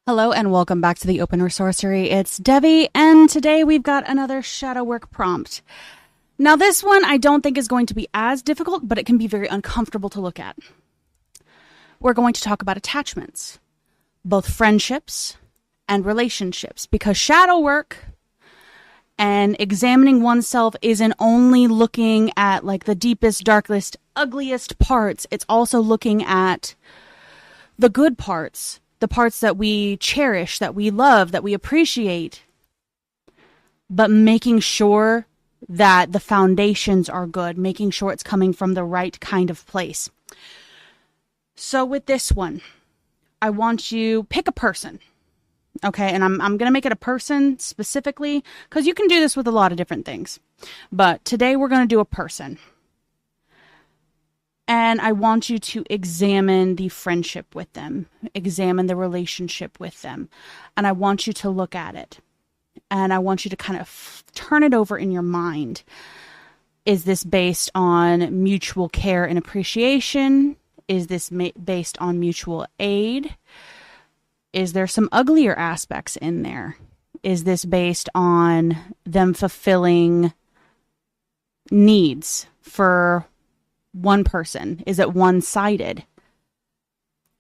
Hello and welcome back to the Open Resourcery. It's Devi, and today we've got another shadow work prompt. Now this one I don't think is going to be as difficult, but it can be very uncomfortable to look at. We're going to talk about attachments, both friendships and relationships, because shadow work and examining oneself isn't only looking at like the deepest, darkest, ugliest parts. It's also looking at the good parts, the parts that we cherish, that we love, that we appreciate, but making sure that the foundations are good, making sure it's coming from the right kind of place. So with this one, I want you pick a person. Okay, and I'm going to make it a person specifically because you can do this with a lot of different things. But today we're going to do a person. And I want you to examine the friendship with them, examine the relationship with them. And I want you to look at it. And I want you to kind of turn it over in your mind. Is this based on mutual care and appreciation? Is this based on mutual aid? Is there some uglier aspects in there? Is this based on them fulfilling needs for one person? Is it one-sided?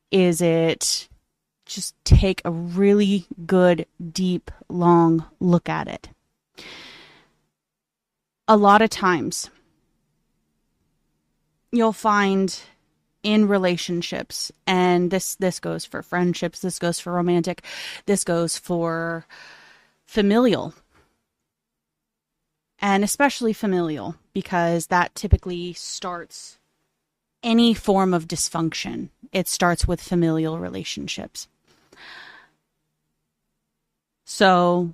Is it just take a really good, deep, long look at it? A lot of times, you'll find in relationships, and this goes for friendships, this goes for romantic, this goes for familial, and especially familial, because that typically starts any form of dysfunction. It starts with familial relationships. So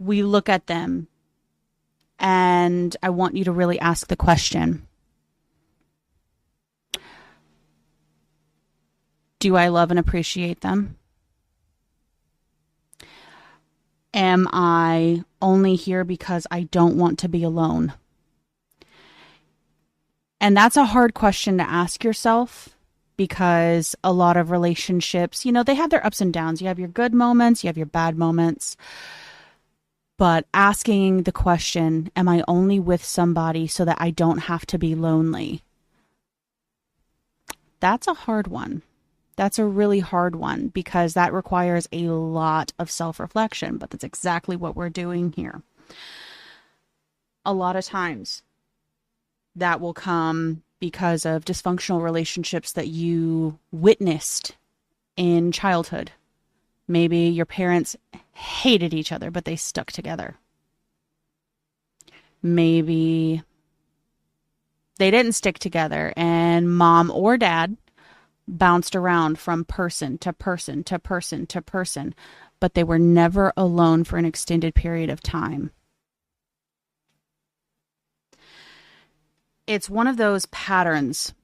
we look at them, and I want you to really ask the question, do I love and appreciate them? Am I only here because I don't want to be alone? And that's a hard question to ask yourself, because a lot of relationships, they have their ups and downs. You have your good moments, you have your bad moments. But asking the question, am I only with somebody so that I don't have to be lonely? That's a hard one. That's a really hard one, because that requires a lot of self-reflection, but that's exactly what we're doing here. A lot of times that will come because of dysfunctional relationships that you witnessed in childhood. Maybe your parents hated each other, but they stuck together. Maybe they didn't stick together, and mom or dad bounced around from person to person to person to person, but they were never alone for an extended period of time. It's one of those patterns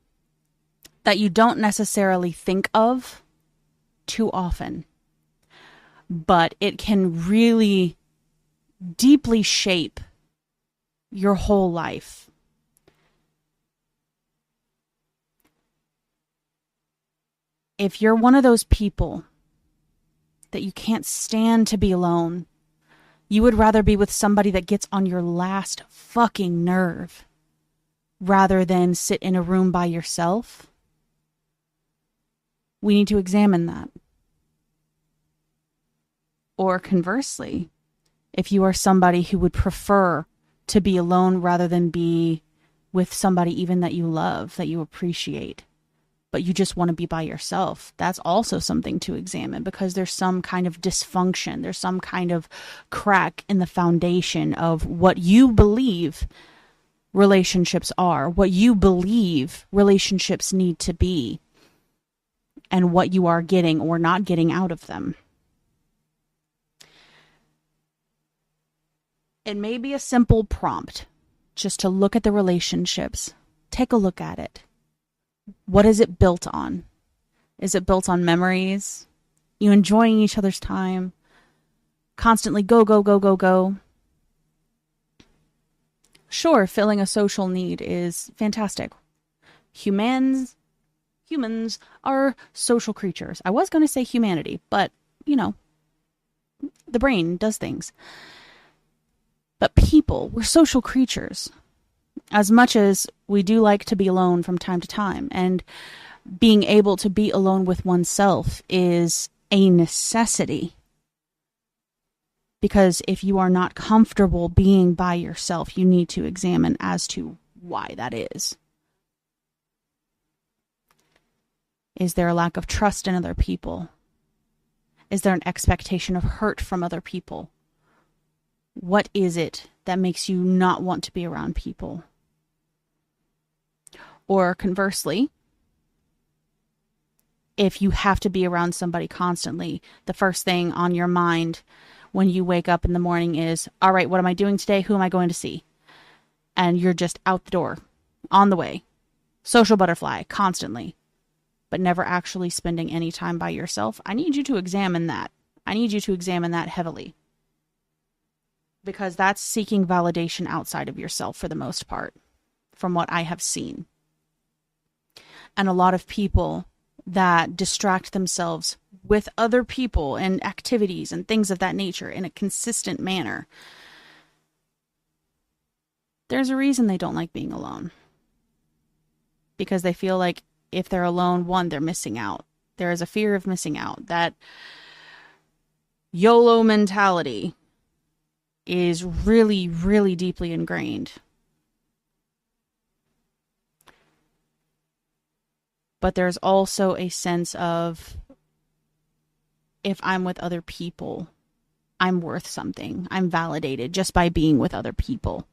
that you don't necessarily think of too often, but it can really deeply shape your whole life. If you're one of those people that you can't stand to be alone, you would rather be with somebody that gets on your last fucking nerve rather than sit in a room by yourself, we need to examine that. Or conversely, if you are somebody who would prefer to be alone rather than be with somebody even that you love, that you appreciate, but you just want to be by yourself, that's also something to examine, because there's some kind of dysfunction. There's some kind of crack in the foundation of what you believe relationships are, what you believe relationships need to be, and what you are getting or not getting out of them. It may be a simple prompt just to look at the relationships. Take a look at it. What is it built on? Is it built on memories? You enjoying each other's time? Constantly go, go, go, go, go? Sure, filling a social need is fantastic. Humans are social creatures. I was going to say humanity, but the brain does things. But people, we're social creatures. As much as we do like to be alone from time to time, and being able to be alone with oneself is a necessity. Because if you are not comfortable being by yourself, you need to examine as to why that is. Is there a lack of trust in other people? Is there an expectation of hurt from other people? What is it that makes you not want to be around people? Or conversely, if you have to be around somebody constantly, the first thing on your mind when you wake up in the morning is, all right, what am I doing today? Who am I going to see? And you're just out the door, on the way, social butterfly, constantly, but never actually spending any time by yourself. I need you to examine that. I need you to examine that heavily. Because that's seeking validation outside of yourself for the most part, from what I have seen. And a lot of people that distract themselves with other people and activities and things of that nature in a consistent manner, there's a reason they don't like being alone. Because they feel like if they're alone, one, they're missing out. There is a fear of missing out. That YOLO mentality is really, really deeply ingrained. But there's also a sense of, if I'm with other people, I'm worth something. I'm validated just by being with other people.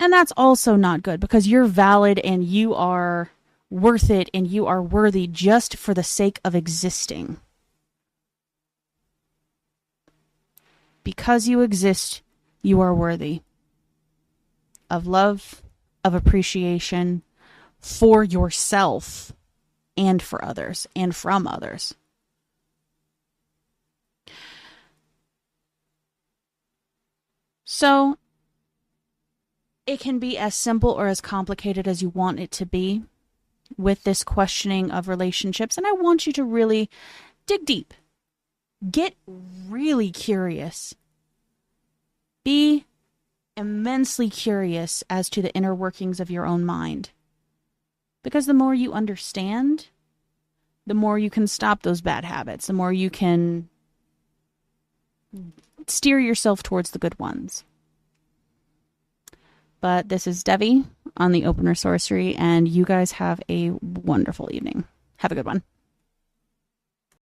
And that's also not good, because you're valid and you are worth it and you are worthy just for the sake of existing. Because you exist, you are worthy of love, of appreciation, for yourself and for others and from others. So it can be as simple or as complicated as you want it to be with this questioning of relationships. And I want you to really dig deep. Get really curious. Be immensely curious as to the inner workings of your own mind. Because the more you understand, the more you can stop those bad habits, the more you can steer yourself towards the good ones. But this is Devi on the Opener Sorcery, and you guys have a wonderful evening. Have a good one.